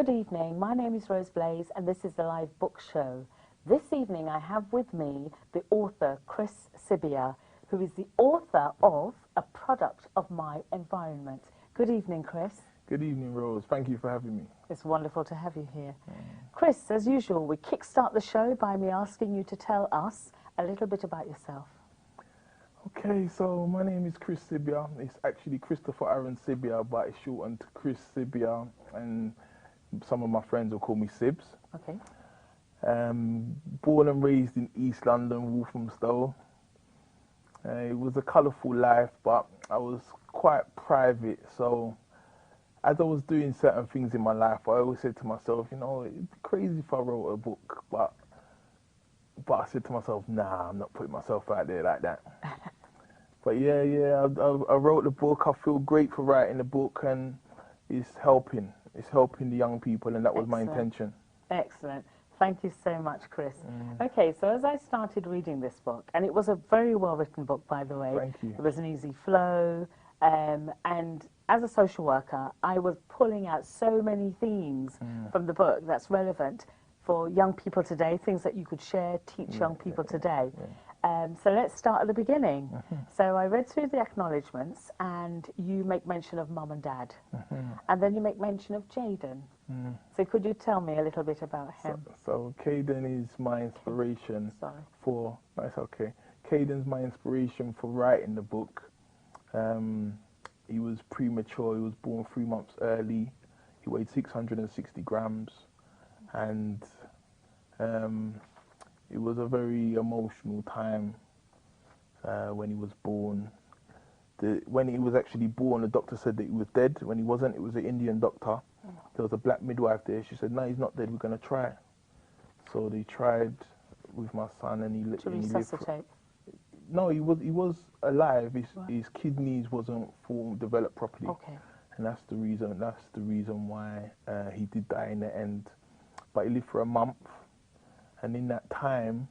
Good evening, my name is Rose Blaze and this is the live book show. This evening I have with me the author Chris Sibia, who is the author of A Product of My Environment. Good evening, Chris. Good evening, Rose. Thank you for having me. It's wonderful to have you here. Chris, as usual, we kickstart the show by me asking you to tell us a little bit about yourself. Okay, so my name is Chris Sibia. It's actually Christopher Aaron Sibia, but it's shortened to Chris Sibia, and some of my friends will call me Sibs. Okay. Born and raised in East London, Walthamstow. It was a colourful life, but I was quite private, so as I was doing certain things in my life, I always said to myself, you know, it'd be crazy if I wrote a book, but I said to myself, nah, I'm not putting myself out there like that. But yeah, I wrote the book. I feel great for writing the book, and it's helping the young people, and that was my intention. Excellent. Thank you so much, Chris. Okay, so as I started reading this book, and it was a very well-written book, by the way. Thank you. It was an easy flow, and as a social worker, I was pulling out so many themes from the book that's relevant for young people today, things that you could share, teach young people today. So let's start at the beginning. So I read through the acknowledgements, and you make mention of Mum and Dad, and then you make mention of Jaden. So could you tell me a little bit about him? So Caden is my inspiration for. That's okay. Caden's my inspiration for writing the book. He was premature. He was born 3 months early. He weighed 660 grams, and it was a very emotional time when he was born. When he was actually born, the doctor said that he was dead. When he wasn't, it was an Indian doctor. There was a black midwife there. She said, no, he's not dead, we're going to try. So they tried with my son, and he lived. To resuscitate? No, he was alive. His kidneys wasn't developed properly. Okay. And that's the reason why he did die in the end. But he lived for a month. And in that time,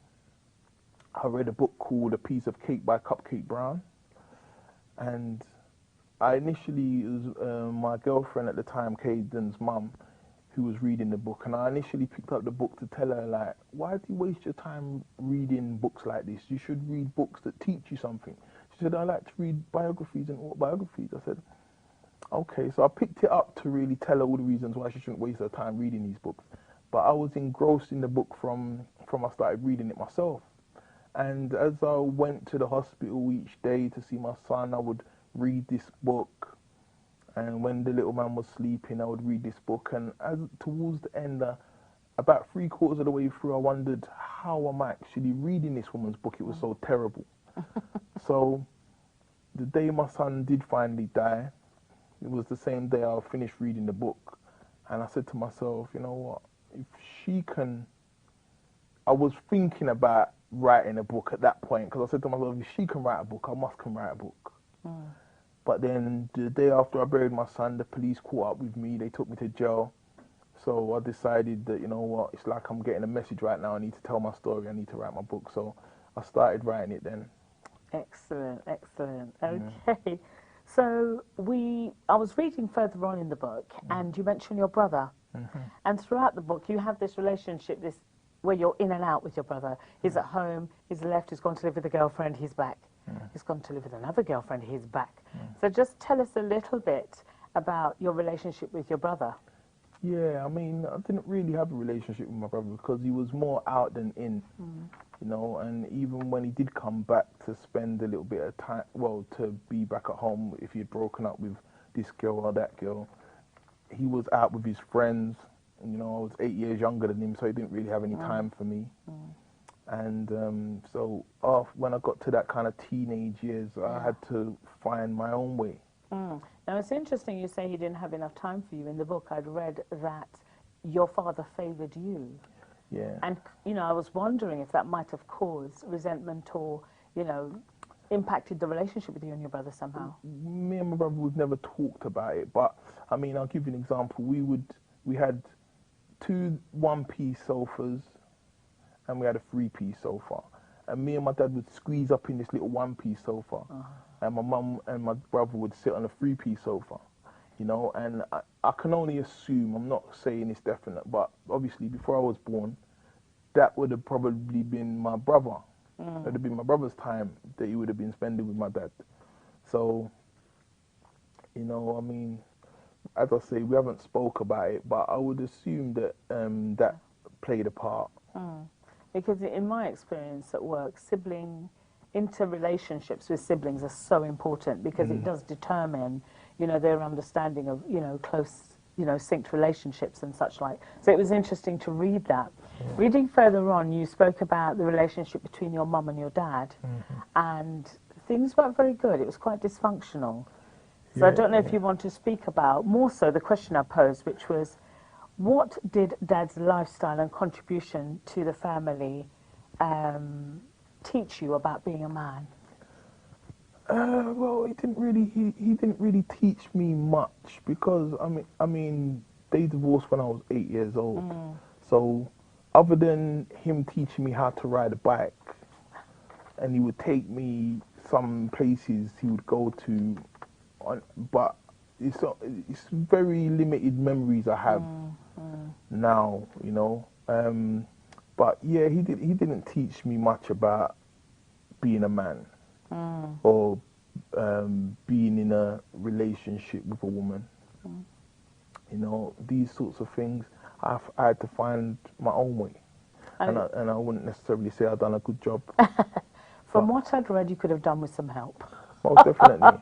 I read a book called A Piece of Cake by Cupcake Brown. And it was my girlfriend at the time, Caden's mum, who was reading the book. And I initially picked up the book to tell her, like, why do you waste your time reading books like this? You should read books that teach you something. She said, I like to read biographies and autobiographies. I said, okay. So I picked it up to really tell her all the reasons why she shouldn't waste her time reading these books. But I was engrossed in the book from I started reading it myself. And as I went to the hospital each day to see my son, I would read this book. And when the little man was sleeping, I would read this book. And towards the end, about 3/4 of the way through, I wondered, how am I actually reading this woman's book? It was so terrible. So the day my son did finally die, it was the same day I finished reading the book. And I said to myself, you know what? If she can, I was thinking about writing a book at that point, because I said to myself, if she can write a book, I must can write a book. But then the day after I buried my son, the police caught up with me. They took me to jail. So I decided that, you know what, it's like I'm getting a message right now. I need to tell my story. I need to write my book. So I started writing it then. Excellent, excellent. Okay. So I was reading further on in the book, and you mentioned your brother. And throughout the book, you have this relationship, where you're in and out with your brother. He's at home, he's left, he's gone to live with a girlfriend, he's back. He's gone to live with another girlfriend, he's back. So just tell us a little bit about your relationship with your brother. Yeah, I mean, I didn't really have a relationship with my brother because he was more out than in, you know, and even when he did come back to spend a little bit of time, well, to be back at home if he had broken up with this girl or that girl, he was out with his friends. You know, I was 8 years younger than him, so he didn't really have any time for me. And so when I got to that kind of teenage years, I had to find my own way. Now, it's interesting you say he didn't have enough time for you. In the book, I'd read that your father favoured you. Yeah. And, you know, I was wondering if that might have caused resentment or, you know, impacted the relationship with you and your brother somehow. Me and my brother, we've never talked about it, but, I mean, I'll give you an example. We had 2 one-piece sofas, and we had a 3-piece sofa. And me and my dad would squeeze up in this little 1-piece sofa. And my mum and my brother would sit on a 3-piece sofa. you know, and I can only assume, I'm not saying it's definite, but obviously before I was born, that would have probably been my brother. It would have been my brother's time that he would have been spending with my dad. So, you know, I mean, as I say, we haven't spoke about it, but I would assume that that played a part. Because in my experience at work, interrelationships with siblings are so important because it does determine, you know, their understanding of, you know, close, you know, synced relationships and such like. So it was interesting to read that. Reading further on, you spoke about the relationship between your mum and your dad, and things weren't very good. It was quite dysfunctional. So I don't know if you want to speak about, more so the question I posed, which was, what did Dad's lifestyle and contribution to the family teach you about being a man? Well, he didn't really teach me much because I mean they divorced when I was 8 years old. So other than him teaching me how to ride a bike, and he would take me some places he would go to, but it's very limited memories I have now, you know. But yeah, he didn't teach me much about being a man or being in a relationship with a woman. You know, these sorts of things, I had to find my own way, and I wouldn't necessarily say I've done a good job. From what I'd read, you could have done with some help. Most definitely.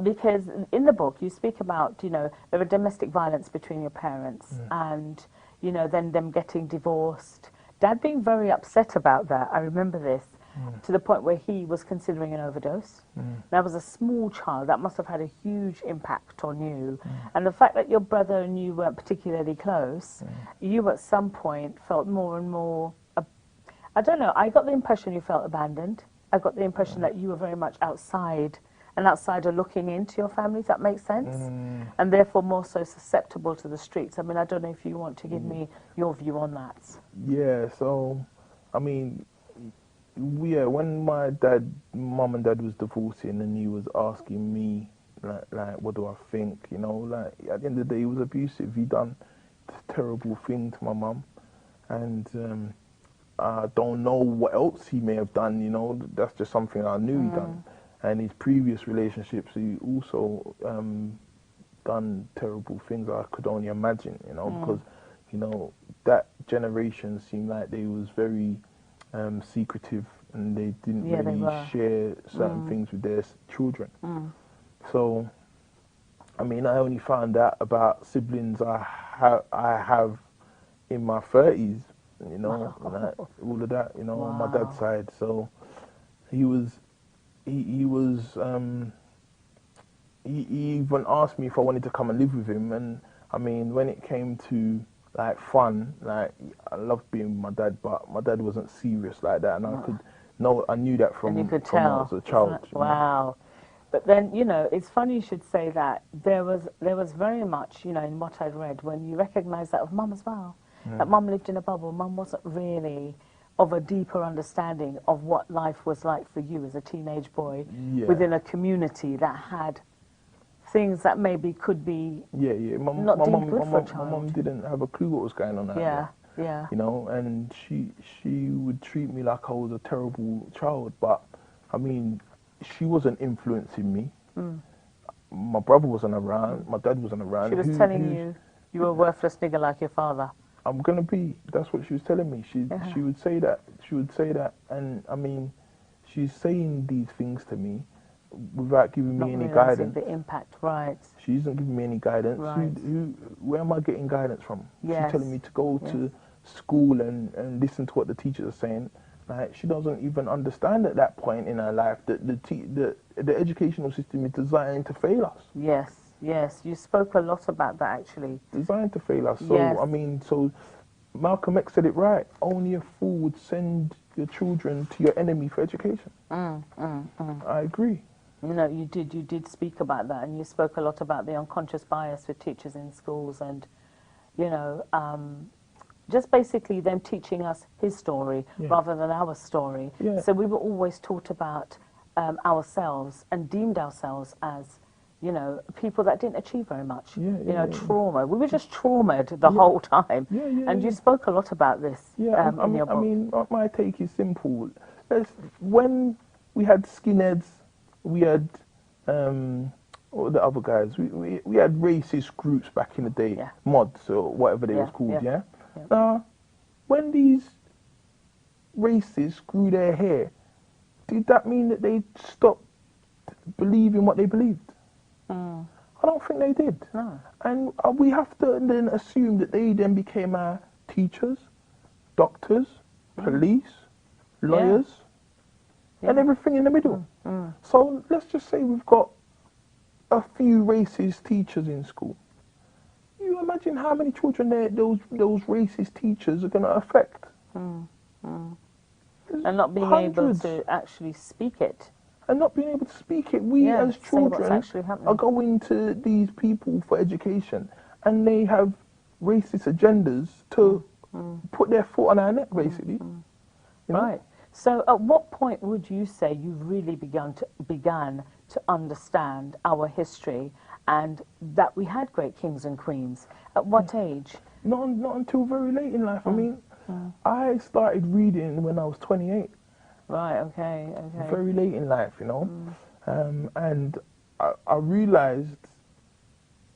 Because in the book you speak about, you know, there was domestic violence between your parents and, you know, then them getting divorced. Dad being very upset about that, I remember this, to the point where he was considering an overdose. That was a small child. That must have had a huge impact on you. And the fact that your brother and you weren't particularly close, you at some point felt more and more, I don't know, I got the impression you felt abandoned. I got the impression that you were very much outside, an outsider looking into your family, if that makes sense, and therefore more so susceptible to the streets. I mean, I don't know if you want to give me your view on that. Yeah, so, I mean, yeah, when my mum and dad was divorcing and he was asking me, like, what do I think, you know, like, at the end of the day, he was abusive. He done this terrible thing to my mum, and I don't know what else he may have done, you know, that's just something I knew he done. And his previous relationships, he also done terrible things I could only imagine, you know, because, you know, that generation seemed like they was very secretive and they didn't really share certain things with their children. So, I mean, I only found out about siblings I have in my 30s, you know, like, all of that, you know, on my dad's side. So he even asked me if I wanted to come and live with him, and I mean, when it came to like fun, like I loved being with my dad, but my dad wasn't serious like that, and I knew that from when I was a child. Wow. But then, you know, it's funny you should say that. There was very much, you know, in what I'd read, when you recognise that of Mum as well, that Mum lived in a bubble. Mum wasn't really of a deeper understanding of what life was like for you as a teenage boy within a community that had things that maybe could be not deemed good for a child. My mum didn't have a clue what was going on out there. Yeah. You know, and she would treat me like I was a terrible child, but I mean, she wasn't influencing me. My brother wasn't around. My dad wasn't around. She was telling you you were a worthless nigger like your father. I'm gonna be. That's what she was telling me. She would say that. She would say that, and I mean, she's saying these things to me without giving me any guidance. The impact, right? She isn't giving me any guidance. Right. Where am I getting guidance from? Yes. She's telling me to go to school and listen to what the teachers are saying. Like, she doesn't even understand at that point in her life that the educational system is designed to fail us. Yes, you spoke a lot about that actually. Designed to fail us. So I mean, so Malcolm X said it right. Only a fool would send your children to your enemy for education. I agree. You know, you did speak about that, and you spoke a lot about the unconscious bias with teachers in schools, and you know, just basically them teaching us his story rather than our story. So we were always taught about ourselves and deemed ourselves as, you know, people that didn't achieve very much. Yeah, you know, yeah. trauma. We were just traumatized the whole time. Yeah, yeah, And you yeah. spoke a lot about this Yeah, in your book. I mean, my take is simple. When we had skinheads, we had what were the other guys? We had racist groups back in the day, Yeah. mods or whatever they Yeah, was called. yeah, Yeah. yeah. Now, when these racists grew their hair, did that mean that they stopped believing what they believed? I don't think they did. No. And we have to then assume that they then became our teachers, doctors, police, lawyers, and Yeah. everything in the middle. So let's just say we've got a few racist teachers in school. You imagine how many children those racist teachers are going to affect. And not being Hundreds. able to actually speak it. And not being able to speak it. We Yeah, as say what's children actually happening. are going to these people for education, and they have racist agendas to put their foot on our neck, basically. You know? Right. So at what point would you say you really began to understand our history and that we had great kings and queens? At what age? Not until very late in life. I mean, I started reading when I was 28. Right, okay. Very late in life, you know. And I realized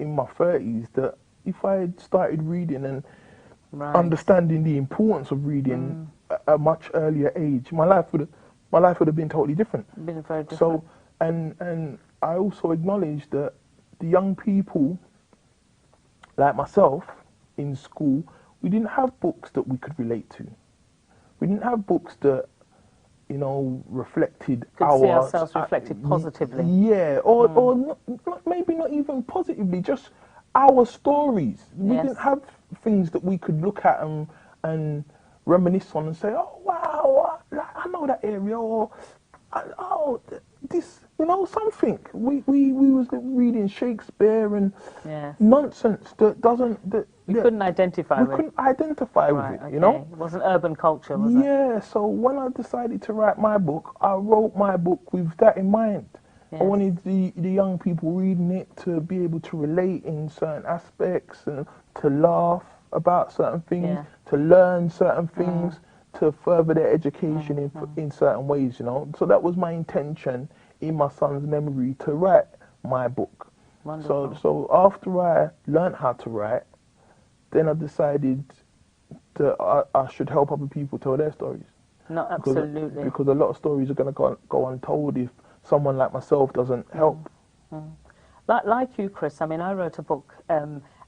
in my 30s that if I had started reading and understanding the importance of reading at a much earlier age, my life would have been totally different. Been very different. So, and I also acknowledge that the young people like myself in school, we didn't have books that we could relate to. We didn't have books that, you know, reflected Could see ourselves reflected positively. Yeah, or maybe not even positively, just our stories. We Yes. didn't have things that we could look at and reminisce on and say, oh wow, I know that area, or oh this, you know, something. We was reading Shakespeare and Yes. nonsense that doesn't that You couldn't identify we with. couldn't identify Right, with it, okay. you know. It wasn't urban culture, was it? Yeah, so when I decided to write my book, I wrote my book with that in mind. Yes. I wanted the young people reading it to be able to relate in certain aspects and to laugh about certain things, Yeah. to learn certain things, to further their education in certain ways, you know. So that was my intention in my son's memory to write my book. Wonderful. So after I learned how to write, then I decided that I should help other people tell their stories. No, absolutely. Because a lot of stories are going to go untold if someone like myself doesn't help. Like you, Chris, I mean, I wrote a book,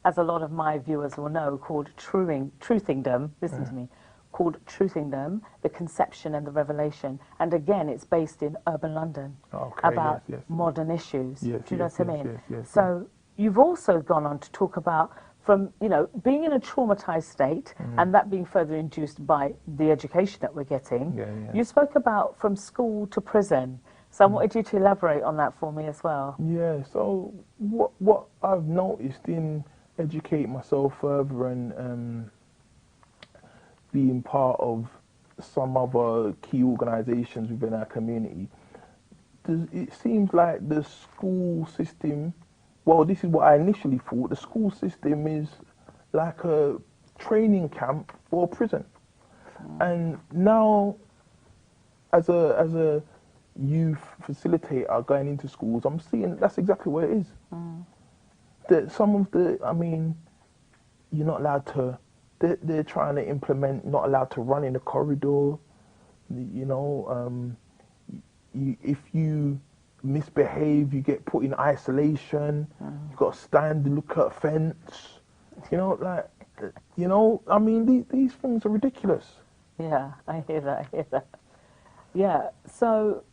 as a lot of my viewers will know, called Truthingdom, listen to me, called Truthingdom, The Conception and the Revelation. And again, it's based in urban London, Okay, about yes. modern issues. Yes, Do you know yes, what I yes, mean? yes, So you've also gone on to talk about from, you know, being in a traumatized state and that being further induced by the education that we're getting. Yeah, yeah. You spoke about from school to prison. So I wanted you to elaborate on that for me as well. Yeah, so what I've noticed in educating myself further and being part of some other key organisations within our community, it seems like the school system, well, this is what I initially thought, the school system is like a training camp for prison. And now, as a youth facilitator going into schools, I'm seeing that's exactly what it is. That some of the, I mean, you're not allowed to, they're trying to implement, not allowed to run in the corridor, you know, if you misbehave, you get put in isolation, you've got to stand and look at a fence, you know, like, you know, I mean, these things are ridiculous. Yeah, I hear that. Yeah, so,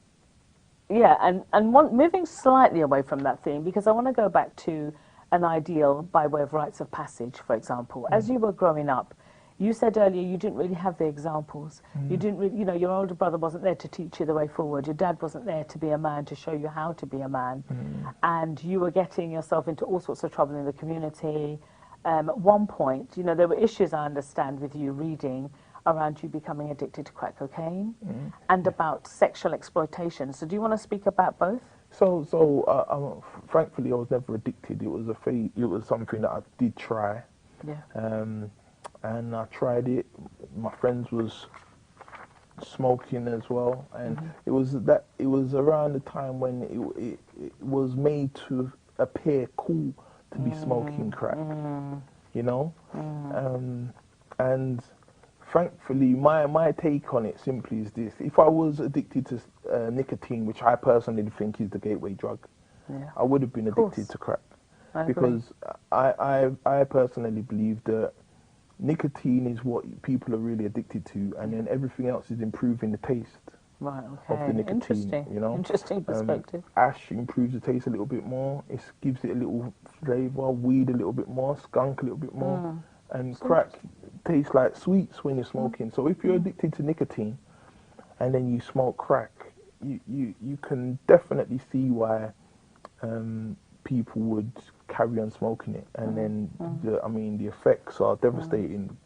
yeah, and moving slightly away from that theme, because I want to go back to an ideal by way of rites of passage, for example. As you were growing up, you said earlier you didn't really have the examples. You didn't really, you know, your older brother wasn't there to teach you the way forward. Your dad wasn't there to be a man, to show you how to be a man. And you were getting yourself into all sorts of trouble in the community. At one point, you know, there were issues, I understand, with you reading around you becoming addicted to crack cocaine and about sexual exploitation. So do you want to speak about both? Thankfully, I was never addicted. It was it was something that I did try, Yeah. and I tried it. My friends was smoking as well, and it was around the time when it was made to appear cool to be smoking crack, you know, and thankfully my take on it simply is this: if I was addicted to nicotine, which I personally think is the gateway drug, Yeah. I would have been addicted to crack, I agree. because I personally believe that nicotine is what people are really addicted to, and then everything else is improving the taste Right. of the Okay. nicotine. Interesting. You know, Interesting perspective. ash improves the taste a little bit more. It gives it a little flavour. Weed a little bit more. Skunk a little bit more, and crack tastes like sweets when you're smoking. So if you're addicted to nicotine, and then you smoke crack, you can definitely see why people would carry on smoking it, and then the effects are devastating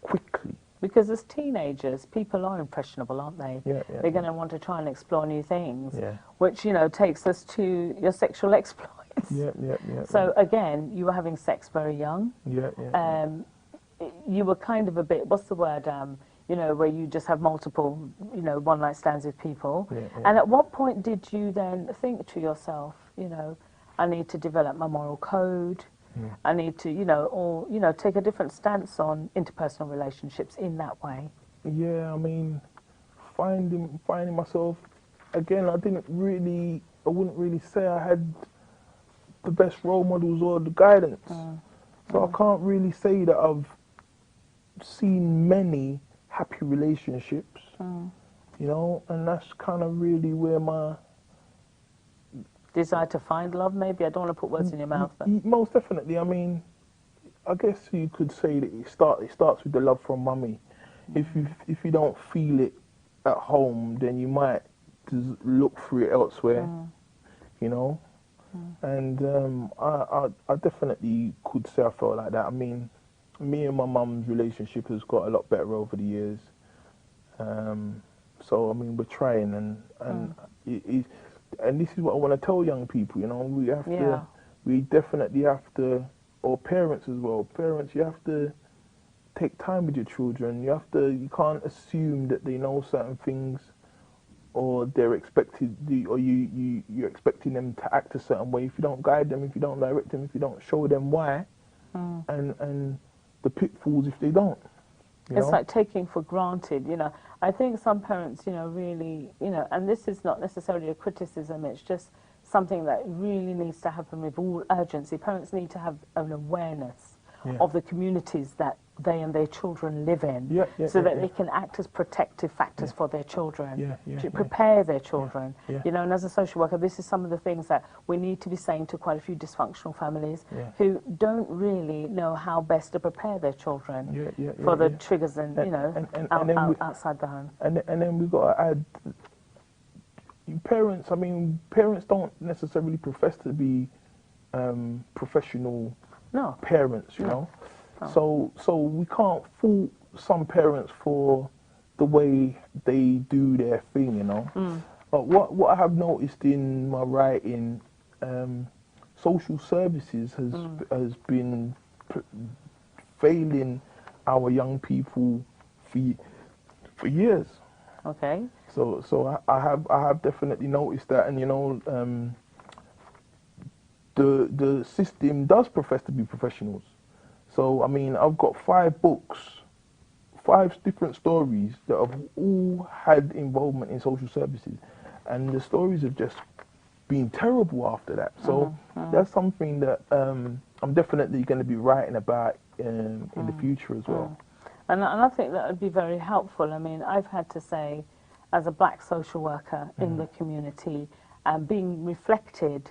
quickly. Because as teenagers, people are impressionable, aren't they? Yeah, They're going to want to try and explore new things, Yeah. which, takes us to your sexual exploits. Yeah. So again, you were having sex very young. Yeah. You were kind of a bit, what's the word, where you just have multiple, one night stands with people. Yeah. And at what point did you then think to yourself, I need to develop my moral code. I need to, take a different stance on interpersonal relationships in that way. Yeah, I mean, finding myself again. I wouldn't really say I had the best role models or the guidance. So I can't really say that I've seen many happy relationships, and that's kind of really where my Desire to find love, maybe? I don't want to put words in your mouth. But most definitely. I mean, I guess you could say that it starts with the love from mummy. If you don't feel it at home, then you might just look for it elsewhere, And I definitely could say I felt like that. I mean, me and my mum's relationship has got a lot better over the years. So I mean, we're trying, and this is what I want to tell young people. We definitely have to, or parents as well. Parents, you have to take time with your children. You can't assume that they know certain things, or you're expecting them to act a certain way. If you don't guide them, if you don't direct them, if you don't show them why, and the pitfalls if they don't. It's like taking for granted, I think some parents, really, and this is not necessarily a criticism, it's just something that really needs to happen with all urgency. Parents need to have an awareness of the communities that they and their children live in, so that they can act as protective factors for their children, to prepare their children. And as a social worker, this is some of the things that we need to be saying to quite a few dysfunctional families who don't really know how best to prepare their children for the triggers and outside the home. And then we've got to add, parents. I mean, parents don't necessarily profess to be professional parents, you know. So we can't fault some parents for the way they do their thing, But what I have noticed in my writing, social services has been failing our young people for years. Okay. So I have definitely noticed that, and the system does profess to be professionals. So, I mean, I've got 5 books, 5 different stories that have all had involvement in social services. And the stories have just been terrible after that. So that's something that I'm definitely going to be writing about in the future as well. And I think that would be very helpful. I mean, I've had to say, as a black social worker in the community, being reflected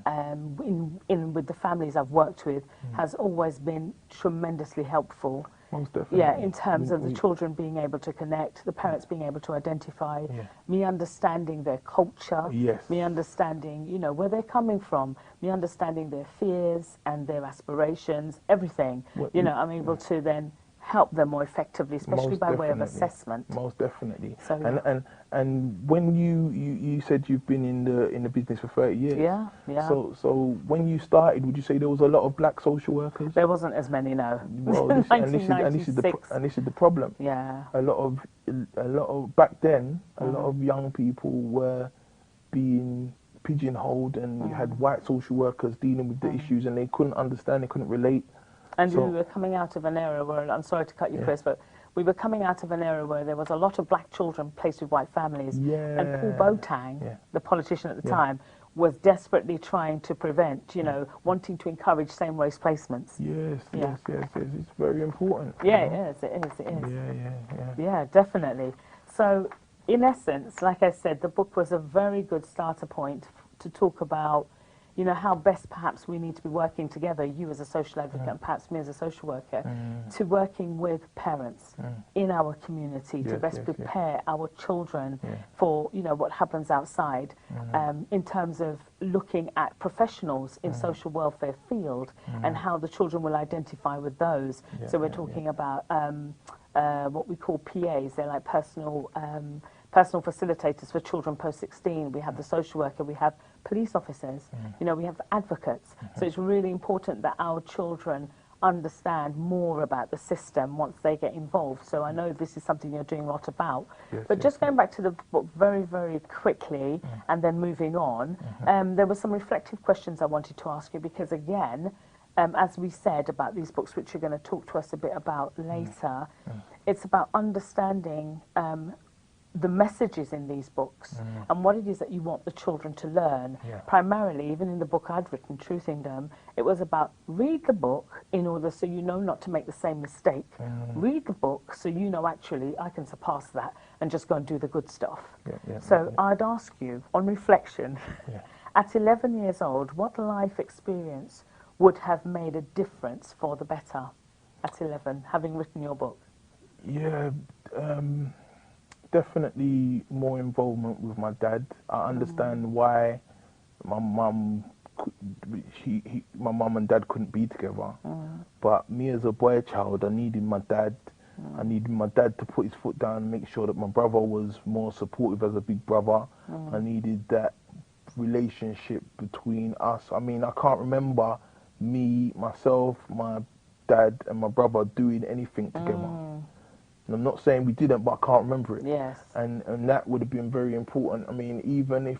in with the families I've worked with has always been tremendously helpful. Most definitely. Yeah, in terms of the children being able to connect, the parents being able to identify, me understanding their culture, me understanding, where they're coming from, me understanding their fears and their aspirations, everything. I'm able to then help them more effectively, especially Most by way of definitely. assessment. Most definitely. So, yeah. And when you said you've been in the business for 30 years. Yeah, yeah. So when you started, would you say there was a lot of black social workers? There wasn't as many, no. Well, this and this is the problem. Yeah. A lot of back then, a lot of young people were being pigeonholed, and you had white social workers dealing with the issues, and they couldn't understand, they couldn't relate. And So- we were coming out of an era where, I'm sorry to cut you, Yeah. Chris, but we were coming out of an era where there was a lot of black children placed with white families. And Paul Boateng, Yeah. the politician at the Yeah. time, was desperately trying to prevent, wanting to encourage same-race placements. Yes, Yeah. yes. It's very important. Yeah, you know? it is. Yeah. Yeah, definitely. So, in essence, like I said, the book was a very good starter point to talk about, how best perhaps we need to be working together, you as a social advocate and perhaps me as a social worker, to working with parents in our community to best prepare our children for, what happens outside in terms of looking at professionals in social welfare field and how the children will identify with those. So we're talking about what we call PAs, they're like personal facilitators for children post 16. We have the social worker, we have police officers, we have advocates. So it's really important that our children understand more about the system once they get involved. So I know this is something you're doing a lot about. But just going back to the book very, very quickly and then moving on, there were some reflective questions I wanted to ask you because, again, as we said about these books, which you're going to talk to us a bit about later, it's about understanding the messages in these books and what it is that you want the children to learn. Primarily, even in the book I'd written, Truthingdom, it was about read the book in order so you know not to make the same mistake. Read the book so you know actually I can surpass that and just go and do the good stuff. I'd ask you, on reflection, at 11 years old, what life experience would have made a difference for the better at 11, having written your book? Yeah, definitely more involvement with my dad. I understand why my mum and dad couldn't be together. But me as a boy child, I needed my dad. I needed my dad to put his foot down and make sure that my brother was more supportive as a big brother. I needed that relationship between us. I mean, I can't remember me, myself, my dad and my brother doing anything together. And I'm not saying we didn't, but I can't remember it. Yes. And that would have been very important. I mean, even if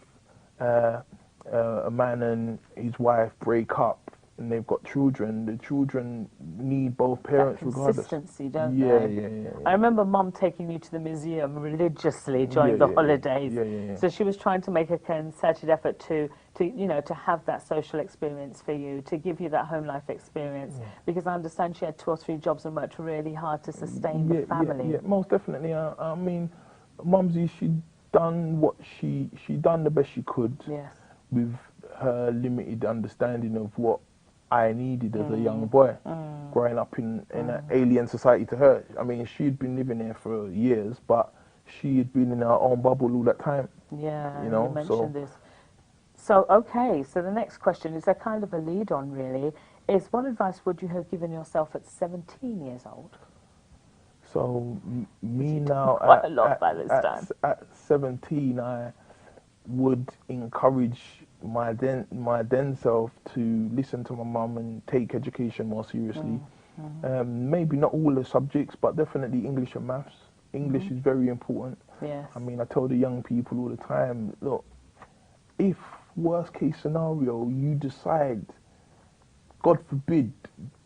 a man and his wife break up and they've got children, the children need both parents that regardless. consistency, don't Yeah. they? I remember Mum taking you to the museum religiously during the holidays. So she was trying to make a concerted effort to have that social experience for you, to give you that home life experience, because I understand she had 2 or 3 jobs and worked really hard to sustain the family. Yeah, most definitely. I mean, Mumsy, she done the best she could with her limited understanding of what I needed as a young boy, growing up in an alien society to her. I mean, she'd been living there for years, but she had been in her own bubble all that time. Yeah, you know. You mentioned this. So, okay, so the next question is a kind of a lead on, really, is what advice would you have given yourself at 17 years old? So, me now, quite a lot by this time. At 17, I would encourage my then self to listen to my mum and take education more seriously. Maybe not all the subjects, but definitely English and maths. English is very important. Yes. I mean, I tell the young people all the time, look, if worst case scenario you decide, God forbid,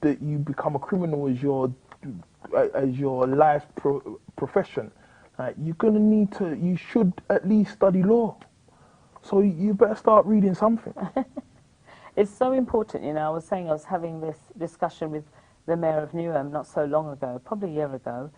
that you become a criminal as your life profession, you should at least study law. So you better start reading something. It's so important, I was having this discussion with the Mayor of Newham not so long ago, probably a year ago,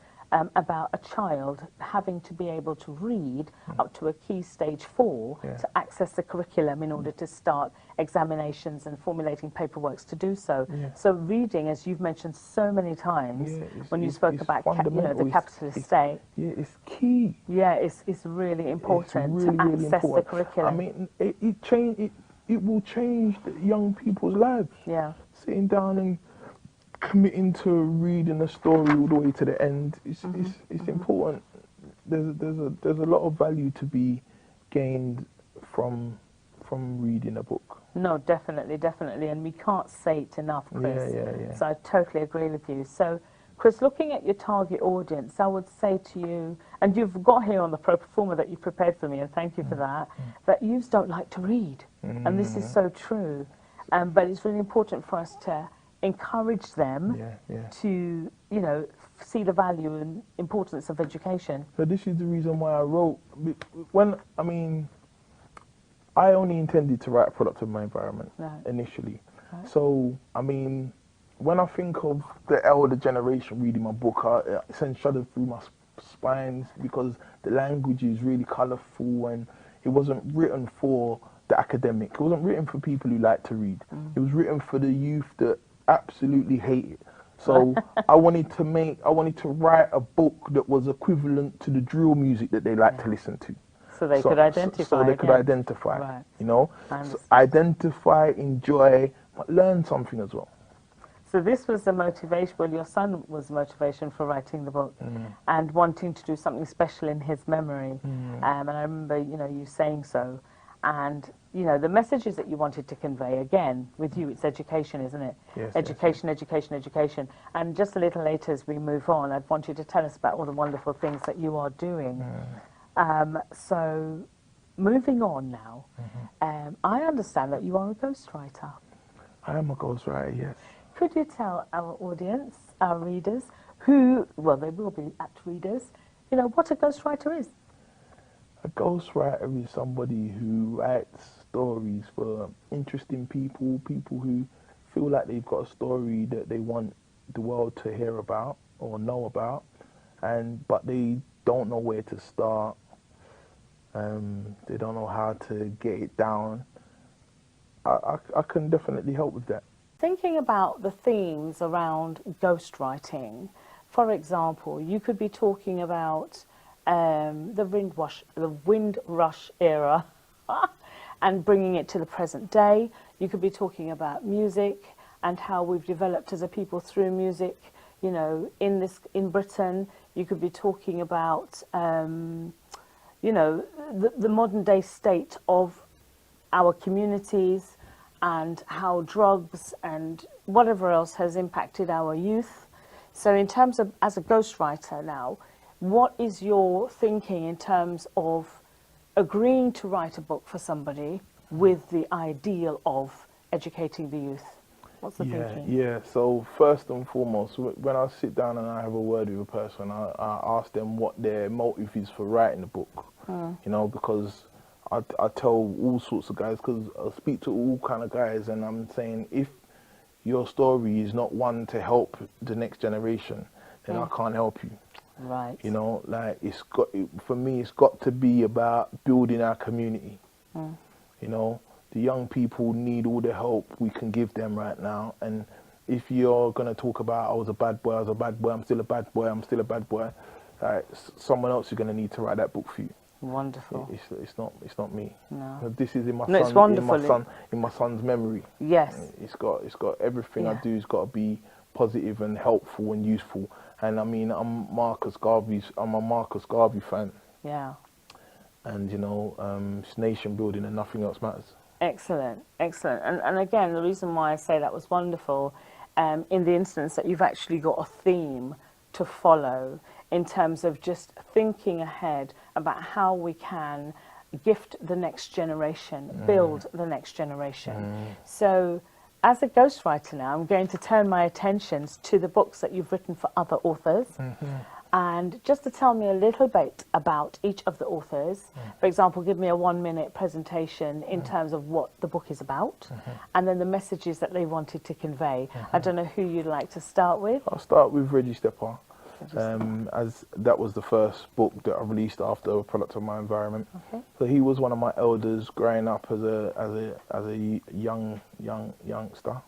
about a child having to be able to read up to a key stage 4 to access the curriculum in order to start examinations and formulating paperworks to do so. So reading, as you've mentioned so many times, when you spoke about the capitalist state. Yeah, it's key. Yeah, it's really important really, to really access important. the curriculum. I mean, it will change the young people's lives. Yeah. Sitting down and committing to reading a story all the way to the end. It's important. There's a lot of value to be gained from reading a book. No, definitely, definitely, and we can't say it enough, Chris. Yeah. So I totally agree with you. So, Chris, looking at your target audience, I would say to you, and you've got here on the pro performer that you prepared for me, and thank you for that, that youths don't like to read, and this is so true. But it's really important for us to encourage them to, you know, see the value and importance of education. So this is the reason why I wrote. I only intended to write a product of my environment initially. Right. So, I mean, when I think of the elder generation reading my book, it sends shudders through my spine because the language is really colourful and it wasn't written for the academic. It wasn't written for people who like to read. It was written for the youth that absolutely hate it. So I wanted to write a book that was equivalent to the drill music that they like to listen to. So they could identify. So they could identify, right. You know, so identify, enjoy, but learn something as well. So this was the motivation. Well, your son was motivation for writing the book and wanting to do something special in his memory. And I remember, you know, you saying so. And you know, the messages that you wanted to convey. Again, with you, it's education, isn't it? Yes. Education, education, education. And just a little later, as we move on, I'd want you to tell us about all the wonderful things that you are doing. So, moving on now, I understand that you are a ghostwriter. I am a ghostwriter, yes. Could you tell our audience, our readers, who, well, they will be apt readers, you know, what a ghostwriter is? A ghostwriter is somebody who writes stories for interesting people, people who feel like they've got a story that they want the world to hear about or know about, but they don't know where to start. They don't know how to get it down. I can definitely help with that. Thinking about the themes around ghostwriting, for example, you could be talking about the Windrush era and bringing it to the present day. You could be talking about music and how we've developed as a people through music, you know, in Britain. You could be talking about you know, the modern day state of our communities and how drugs and whatever else has impacted our youth. So in terms of, as a ghostwriter now, what is your thinking in terms of agreeing to write a book for somebody with the ideal of educating the youth? What's the thinking? Yeah, so first and foremost, when I sit down and I have a word with a person, I ask them what their motive is for writing the book. You know, because I tell all sorts of guys, because I speak to all kind of guys, and I'm saying, if your story is not one to help the next generation, then I can't help you. Right. You know, like for me, it's got to be about building our community. You know, the young people need all the help we can give them right now. And if you're going to talk about, I was a bad boy, I'm still a bad boy, I'm still a bad boy, someone else is going to need to write that book for you. Wonderful. It's not me. No. This is in my in my son's memory. Yes. It's got everything I do has got to be positive and helpful and useful. And I mean, I'm a Marcus Garvey fan. Yeah. And you know, it's nation building and nothing else matters. Excellent, excellent. And again, the reason why I say that was wonderful, in the instance that you've actually got a theme to follow in terms of just thinking ahead about how we can gift the next generation, build the next generation. So as a ghostwriter now, I'm going to turn my attentions to the books that you've written for other authors. And just to tell me a little bit about each of the authors, for example, give me a 1-minute presentation in terms of what the book is about, and then the messages that they wanted to convey. I don't know who you'd like to start with. I'll start with Reggie Stepper, as that was the first book that I released after A Product of My Environment. So he was one of my elders growing up as a youngster.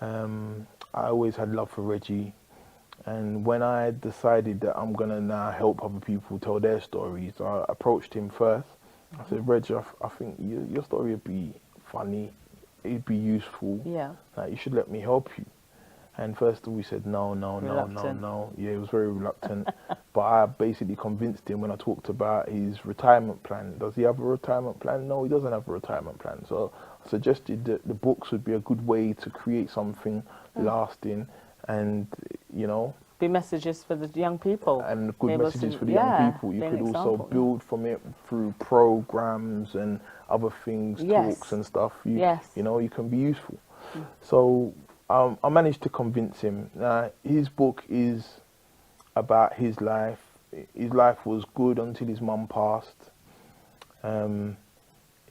I always had love for Reggie. And when I decided that I'm going to now help other people tell their stories, I approached him first. I said, Reggie, I think your story would be funny, it'd be useful. Yeah. You should let me help you. And first we said no. Reluctant. Yeah, he was very reluctant. But I basically convinced him when I talked about his retirement plan. Does he have a retirement plan? No, he doesn't have a retirement plan. So I suggested that the books would be a good way to create something lasting and, you know, be messages for the young people. And good Able messages to- for the yeah, young people. You be an could also example. build from it through programs and other things, Yes. talks and stuff. Yes. You know, you can be useful. So I managed to convince him. His book is about his life. His life was good until his mum passed.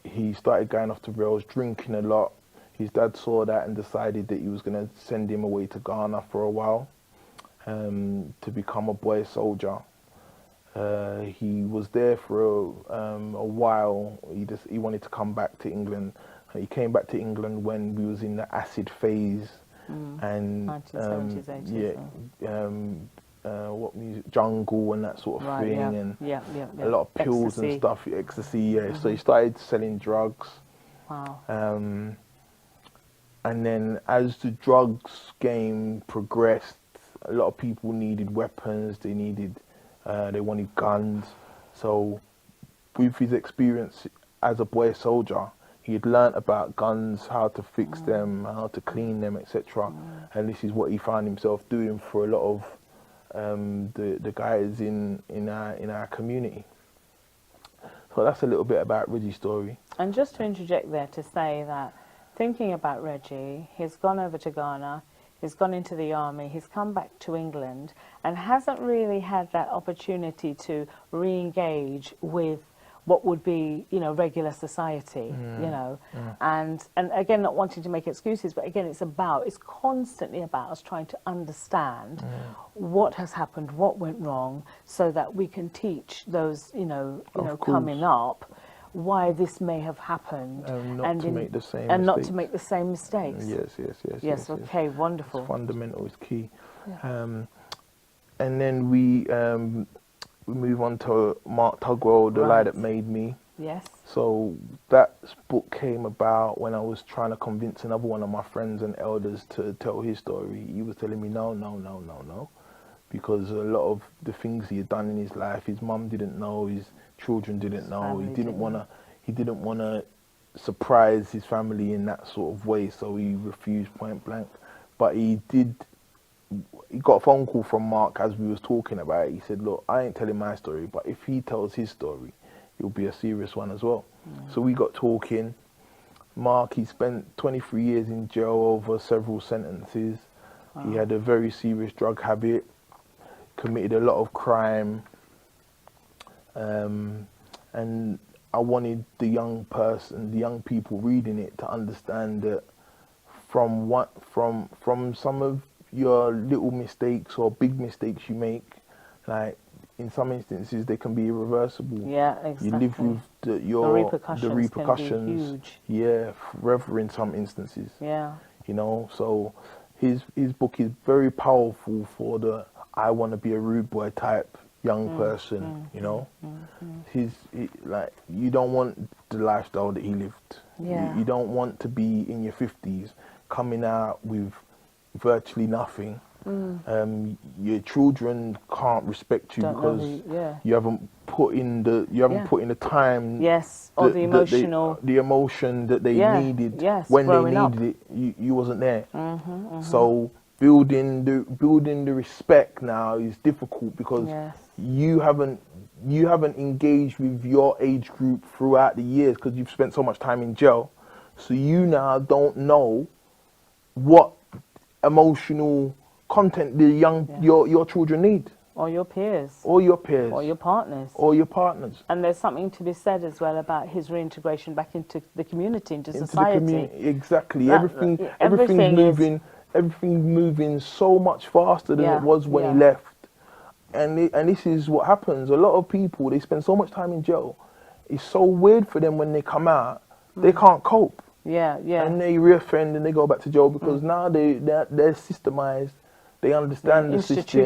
He started going off the rails, drinking a lot. His dad saw that and decided that he was going to send him away to Ghana for a while to become a boy soldier. He was there for a while. He wanted to come back to England. He came back to England when we was in the acid phase, and 1970s, 80s. what music, jungle and that sort of Right, thing, yeah. and Yeah. a lot of pills Ecstasy. and stuff, ecstasy. Yeah, so he started selling drugs. Wow. And then as the drugs game progressed, a lot of people needed weapons. They wanted guns. So with his experience as a boy soldier, he had learnt about guns, how to fix them, how to clean them, etc. And this is what he found himself doing for a lot of the guys in our community. So that's a little bit about Reggie's story. And just to interject there to say that thinking about Reggie, he's gone over to Ghana, he's gone into the army, he's come back to England and hasn't really had that opportunity to re-engage with what would be, you know, regular society, you know, and again, not wanting to make excuses, but again, it's constantly about us trying to understand what has happened, what went wrong, so that we can teach those, you know, coming up, why this may have happened, Not to make the same and not mistakes. to make the same mistakes. Yes. Okay, wonderful. It's fundamental, it's key. Yeah. And then we move on to Mark Tugwell, The Lie That Made Me. Yes. So that book came about when I was trying to convince another one of my friends and elders to tell his story. He was telling me no, because a lot of the things he had done in his life, his mum didn't know, his children didn't know. He didn't want to surprise his family in that sort of way, so he refused point blank. But he got a phone call from Mark as we was talking about it. He said, look, I ain't telling my story, but if he tells his story, it'll be a serious one as well. So we got talking. Mark, he spent 23 years in jail over several sentences. He had a very serious drug habit, committed a lot of crime, and I wanted the young people reading it to understand that from some of your little mistakes or big mistakes you make, like in some instances they can be irreversible. Yeah, exactly. You live with the repercussions can be huge. Yeah, forever in some instances. Yeah. You know, so his book is very powerful for the I want to be a rude boy type young person. You know, like you don't want the lifestyle that he lived. Yeah. You don't want to be in your 50s coming out with virtually nothing. Your children can't respect you because you haven't put in the time. Yes, or the emotion that they needed when they needed it. You wasn't there. So building the respect now is difficult because you haven't engaged with your age group throughout the years because you've spent so much time in jail. So you now don't know what emotional content your children need. Or your peers. Or your peers. Or your partners. Or your partners. And there's something to be said as well about his reintegration back into the community, into society. Exactly. Everything's moving so much faster than it was when he left. And this is what happens. A lot of people, they spend so much time in jail. It's so weird for them when they come out, they can't cope. And they reoffend and they go back to jail because now they're systemized. They understand the system.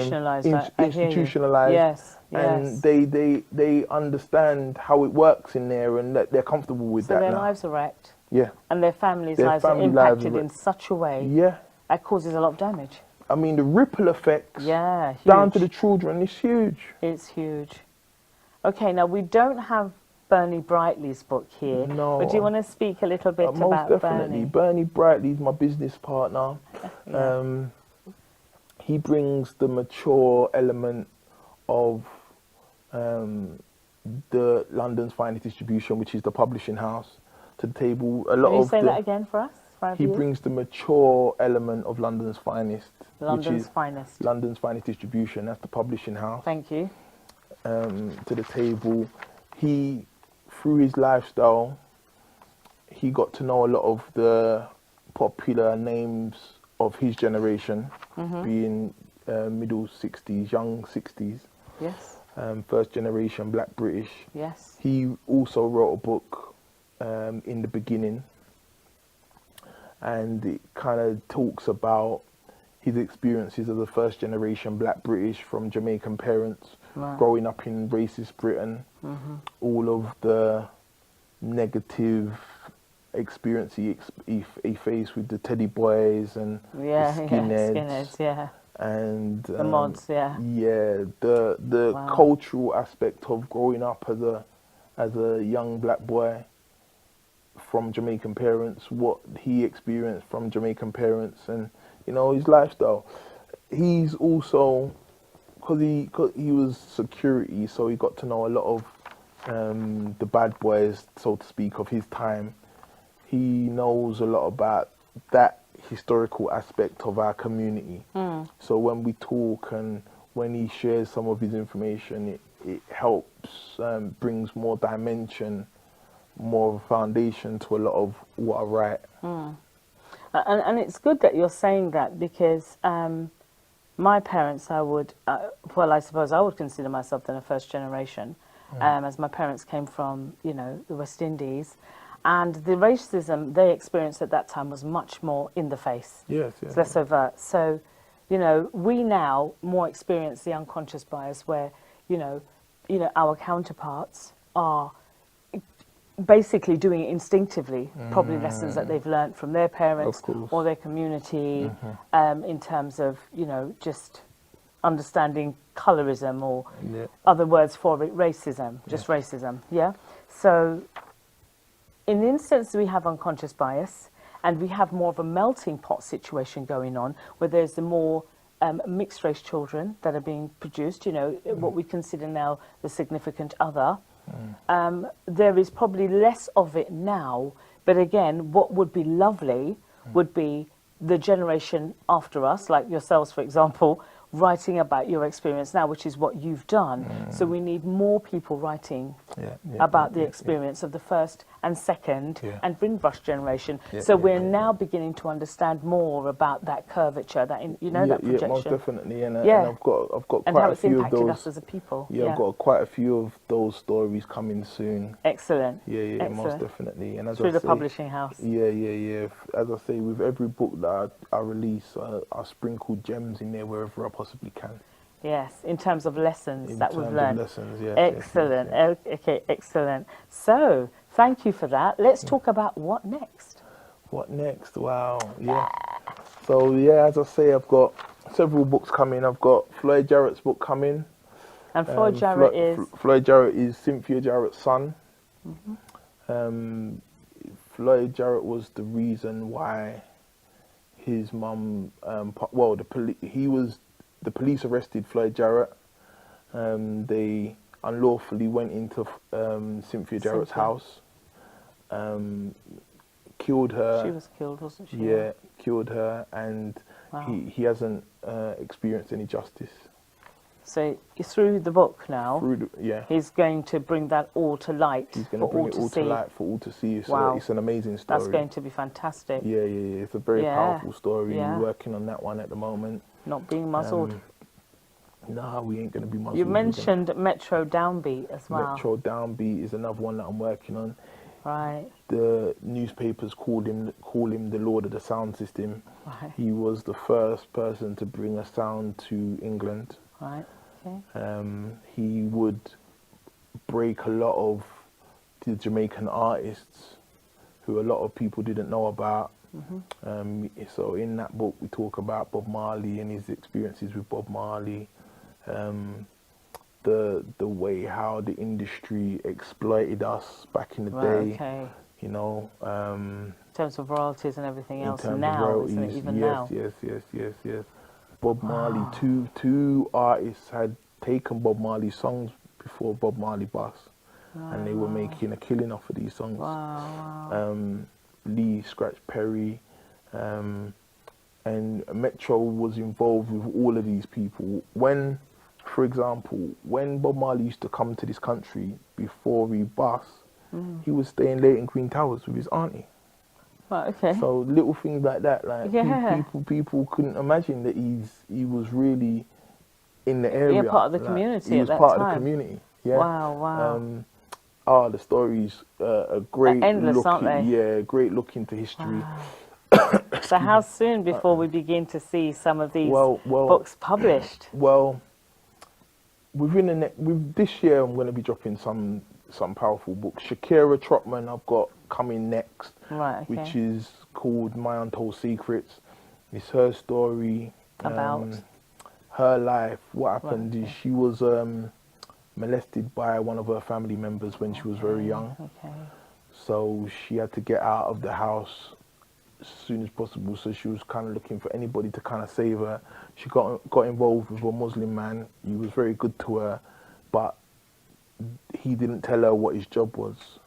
Institutionalized. Yes. And they understand how it works in there and that they're comfortable with that now. So their lives are wrecked. Yeah. And their families' lives are impacted in such a way that causes a lot of damage. I mean, the ripple effects Yeah, huge. down to the children is huge. It's huge. Okay, now we don't have Bernie Brightly's book here, No. but do you want to speak a little bit Most about definitely. Bernie Brightly's my business partner. Yeah. He brings the mature element of the London's finest distribution, which is the publishing house, to the table. Can you say that again for us? He brings the mature element of London's finest, which is finest. London's finest distribution. That's the publishing house. Thank you. To the table. He, through his lifestyle, he got to know a lot of the popular names of his generation, being middle 60s, young 60s. Yes. First generation Black British. Yes. He also wrote a book in the beginning, and it kind of talks about his experiences as a first generation Black British from Jamaican parents, growing up in racist Britain, all of the negative experience he faced with the Teddy Boys and the skinheads, and the mods, the cultural aspect of growing up as a young Black boy from Jamaican parents, what he experienced from Jamaican parents, and you know, his lifestyle. He's also, because he was security, so he got to know a lot of the bad boys, so to speak, of his time. He knows a lot about that historical aspect of our community. So when we talk and when he shares some of his information, it helps, brings more dimension, more of a foundation to a lot of what I write. And it's good that you're saying that, because my parents, I suppose I would consider myself then a first generation, as my parents came from, you know, the West Indies. And the racism they experienced at that time was much more in the face. Yes. It's less overt. So, you know, we now more experience the unconscious bias where, you know, our counterparts are basically doing it instinctively, probably lessons that they've learned from their parents or their community, in terms of, you know, just understanding colorism or other words for it, racism, just racism, So in the instance we have unconscious bias, and we have more of a melting pot situation going on, where there's the more mixed race children that are being produced, you know, what we consider now the significant other. There is probably less of it now, but again, what would be lovely would be the generation after us, like yourselves, for example, writing about your experience now, which is what you've done. So we need more people writing about the experience of the first and second and Windrush generation. So we're now beginning to understand more about that curvature, that that projection. Most definitely, and I've got and quite how a it's few of impacted those. us as a people. I've got quite a few of those stories coming soon. Excellent. Excellent. Most definitely. And as through I the say, publishing house. As I say, with every book that I release, I sprinkle gems in there wherever I possibly can. Yes, in terms of lessons that we've learned. Lessons, excellent. Okay, excellent. So, thank you for that. Let's talk about what next. What next? Wow. Yeah. So, as I say, I've got several books coming. I've got Floyd Jarrett's book coming. And Floyd Jarrett is? Floyd Jarrett is Cynthia Jarrett's son. Floyd Jarrett was the reason why his mum, the police arrested Floyd Jarrett. They unlawfully went into Cynthia Jarrett's house, killed her. She was killed, wasn't she? Yeah, killed her, and he hasn't experienced any justice. So through the book now, he's going to bring that all to light. He's going to bring it all to light for all to see. It's an amazing story. That's going to be fantastic. Yeah. It's a very powerful story. We're working on that one at the moment. Not being muzzled. Nah, we ain't going to be muzzled. You mentioned Metro Downbeat as well. Metro Downbeat is another one that I'm working on. Right. The newspapers call him the Lord of the Sound System. Right. He was the first person to bring a sound to England. Right. Okay. He would break a lot of the Jamaican artists who a lot of people didn't know about. So in that book, we talk about Bob Marley and his experiences with Bob Marley, the way how the industry exploited us back in the day. Okay. You know, In terms of royalties and everything else in terms now, of royalties, isn't it? Even yes, now. yes. Bob Marley, two artists had taken Bob Marley songs before Bob Marley bust, and they were making a killing off of these songs. Wow. Lee Scratch Perry, and Metro was involved with all of these people. When, for example, when Bob Marley used to come to this country before he bust, he was staying late in Queen Towers with his auntie. Right, okay. So little things like that, like Yeah. people couldn't imagine that he was really in the area. Yeah, part of the like, community he at was that part time. of the community. Yeah. Wow. The stories a great They're endless, look. aren't they? Yeah, great look into history. Wow. So how soon before we begin to see some of these books published? Well, with this year, I'm going to be dropping some powerful books. Shakira Trotman, I've got coming next, Right, okay. which is called My Untold Secrets. It's her story, About her life. What happened Right, is she was molested by one of her family members when she was very young. Okay. So she had to get out of the house as soon as possible. So she was kind of looking for anybody to kind of save her. She got involved with a Muslim man. He was very good to her, but he didn't tell her what his job was.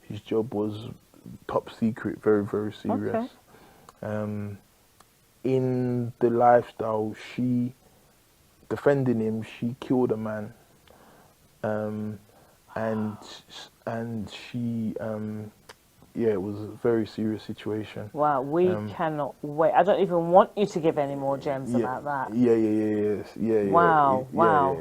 His job was top secret, very, very serious. Okay. In the lifestyle, she, defending him, she killed a man. And she, it was a very serious situation. Wow, we cannot wait. I don't even want you to give any more gems about that. Yeah. Wow.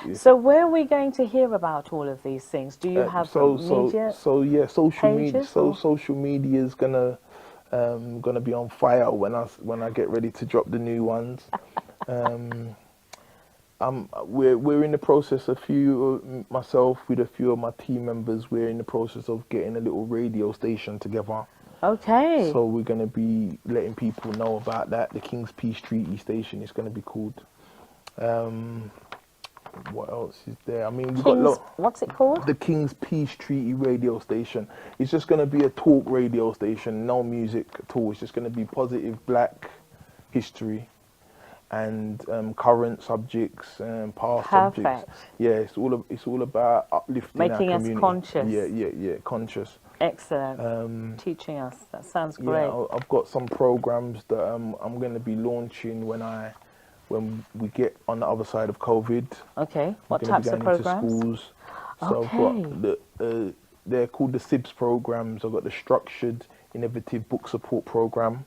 It's So where are we going to hear about all of these things? Do you have media? Social media. pages, or? Social media is gonna be on fire when I get ready to drop the new ones. We're in the process. Myself with a few of my team members, we're in the process of getting a little radio station together. Okay. So we're going to be letting people know about that. The King's Peace Treaty station is going to be called. What else is there? I mean, we've got what's it called? The King's Peace Treaty radio station. It's just going to be a talk radio station, no music at all. It's just going to be positive black history and current subjects and past subjects. Yeah, it's all about uplifting making our community. us conscious. Yeah, conscious. Excellent. Teaching us. That sounds great. Yeah, I've got some programs that I'm going to be launching when we get on the other side of COVID. Okay. What I'm going types to of be going into programs? schools. So I've got they're called the SIBS programs. I've got the Structured Innovative Book Support Program.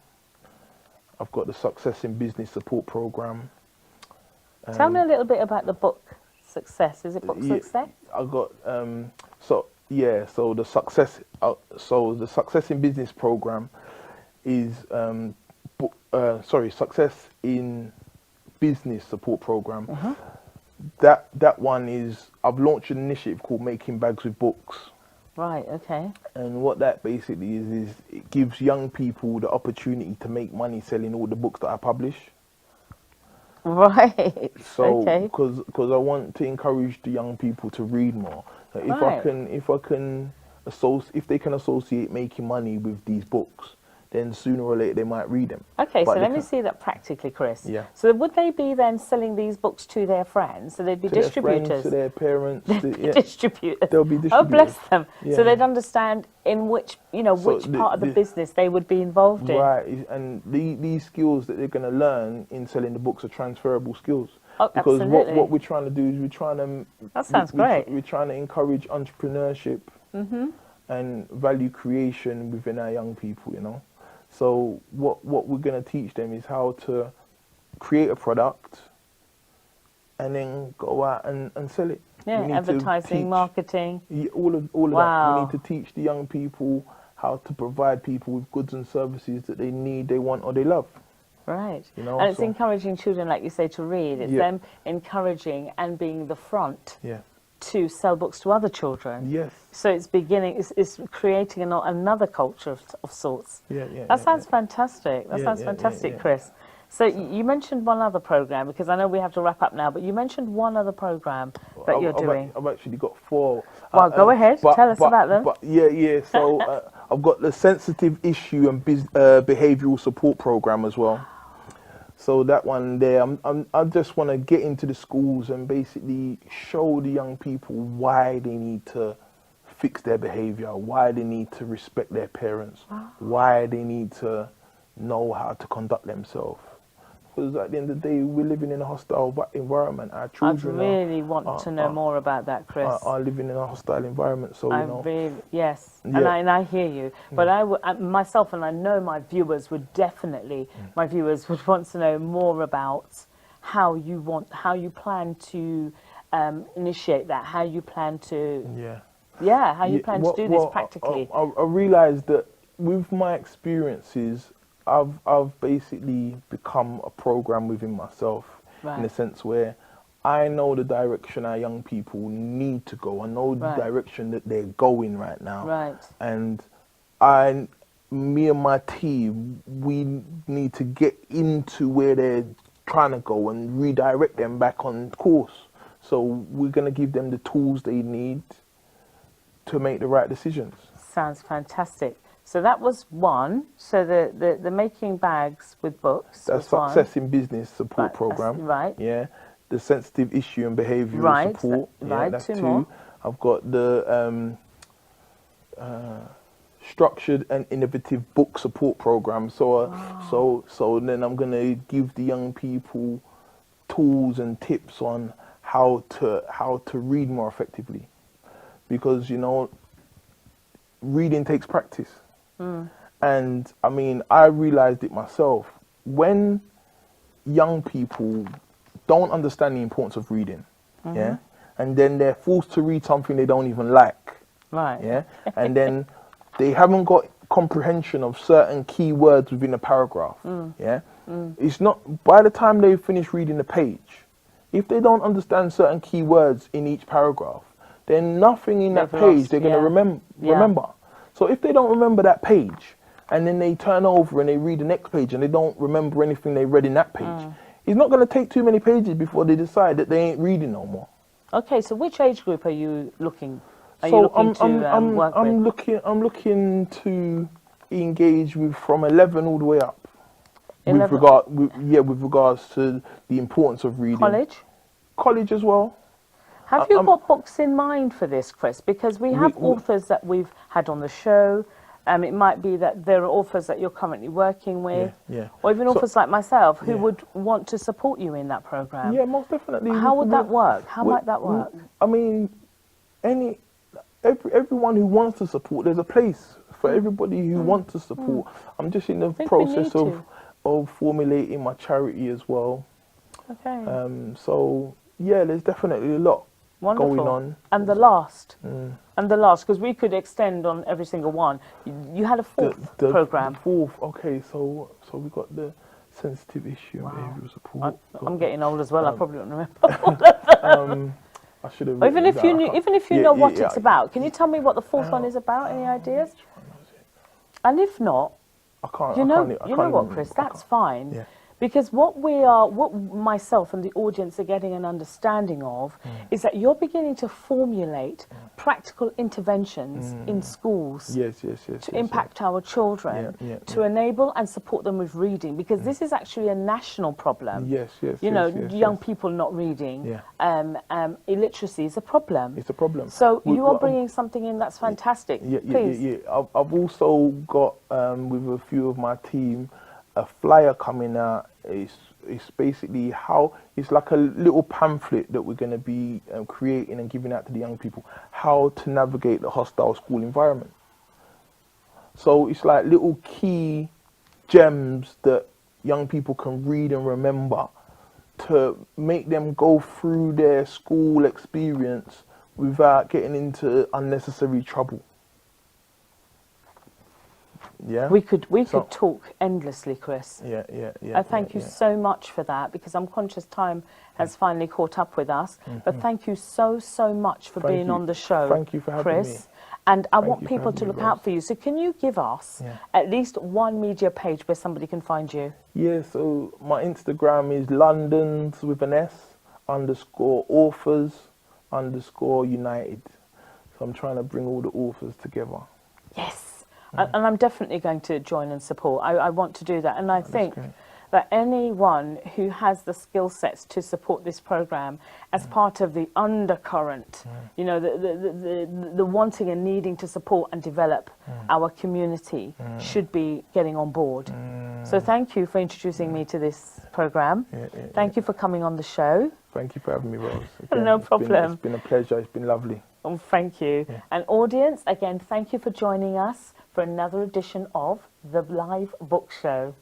I've got the Success in Business Support Program. Tell me a little bit about the book Success. Is it book Success? I got so the Success in Business Program is Success in Business Support Program. That one is, I've launched an initiative called Making Bags with Books. Right, okay. And what that basically is it gives young people the opportunity to make money selling all the books that I publish. Right. So, because I want to encourage the young people to read more. If they can associate making money with these books, then sooner or later they might read them. Okay, so let me see that practically, Chris. Yeah. So would they be then selling these books to their friends? So they'd be distributors? Their friends, to their parents. Distributors. They'll be distributors. Oh, bless them. Yeah. So they'd understand in which part of the business they would be involved in. Right, and these skills that they're going to learn in selling the books are transferable skills. Oh, because absolutely. what we're trying to do is That sounds great. We're trying to encourage entrepreneurship and value creation within our young people, So what we're going to teach them is how to create a product and then go out and sell it. Yeah, advertising, marketing. All of that. We need to teach the young people how to provide people with goods and services that they need, they want, or they love. Right. And it's encouraging children, like you say, to read. It's them encouraging and being the front. Yeah. to sell books to other children. Yes. So it's it's creating another culture of sorts. Yeah. That sounds fantastic. That sounds fantastic, Chris. So you mentioned one other program, because I know we have to wrap up now, but you mentioned one other program that you're doing. I've actually got 4. Well, go ahead. Tell us about them. So I've got the sensitive issue and behavioural support program as well. So that one there, I just want to get into the schools and basically show the young people why they need to fix their behaviour, why they need to respect their parents, why they need to know how to conduct themselves. Because at the end of the day, we're living in a hostile environment. Our children want to know more about that, Chris. Are living in a hostile environment, so yes, and I hear you. But myself, and I know my viewers would definitely, want to know more about how you plan to initiate that, how you plan to, how you plan to do this practically. I realised that with my experiences, I've basically become a program within myself, in a sense where I know the direction our young people need to go. I know the direction that they're going right now. Right. And me and my team, we need to get into where they're trying to go and redirect them back on course. So we're going to give them the tools they need to make the right decisions. Sounds fantastic. So that was one. So the making bags with books. That's Success in Business support program. Right. Yeah. The sensitive issue and behavioural support. That's 2. More. I've got the structured and innovative book support program. So then I'm gonna give the young people tools and tips on how to read more effectively, because reading takes practice. And I mean, I realized it myself. When young people don't understand the importance of reading, and then they're forced to read something they don't even like, and then they haven't got comprehension of certain key words within a paragraph, it's not, by the time they finish reading the page, if they don't understand certain key words in each paragraph, then nothing in that page they're going to remember. So if they don't remember that page, and then they turn over and they read the next page and they don't remember anything they read in that page, it's not going to take too many pages before they decide that they ain't reading no more. Okay, so which age group are you looking? I'm looking to engage with from 11 all the way up. 11? With regards to the importance of reading. College as well. Have you got books in mind for this, Chris? Because we have authors that we've had on the show. It might be that there are authors that you're currently working with, or even authors like myself who would want to support you in that program. Yeah, most definitely. How would that work? How might that work? I mean, everyone who wants to support, there's a place for everybody who wants to support. I'm just in the process of formulating my charity as well. Okay. So yeah, there's definitely a lot going on. And the last, because we could extend on every single one. You had a fourth program. Okay, so we got the sensitive issue and behavioural support. I'm getting old as well. I probably don't remember. I should have. Even if you know what it's about, can you tell me what the fourth one is about? Any ideas? And if not, I can't. You know what, Chris? That's fine. Yeah. Because what myself and the audience are getting an understanding of is that you're beginning to formulate practical interventions in schools to impact our children, to enable and support them with reading, because this is actually a national problem. Young people not reading, illiteracy is a problem. It's a problem. So you are bringing something in that's fantastic. Please. I've also got, with a few of my team, a flyer coming out. It's basically it's like a little pamphlet that we're going to be creating and giving out to the young people, how to navigate the hostile school environment. So it's like little key gems that young people can read and remember to make them go through their school experience without getting into unnecessary trouble. Yeah. We could So- talk endlessly, Chris. Yeah. I thank you so much for that, because I'm conscious time has finally caught up with us. But thank you so much for being you. on the show, Thank you for having Chris. me. And I Thank want you for people having to me, look out Rose. for you. So can you give us at least one media page where somebody can find you? Yeah, so my Instagram is Londons with an S _ authors _ United. So I'm trying to bring all the authors together. Yes. And I'm definitely going to join and support. I want to do that. And I think great. that anyone who has the skill sets to support this program as part of the undercurrent, you know, the wanting and needing to support and develop our community should be getting on board. So thank you for introducing me to this program. Thank you for coming on the show. Thank you for having me, Rose. No problem. It's been a pleasure. It's been lovely. Oh, thank you. And audience, again, thank you for joining us for another edition of The Live Book Show.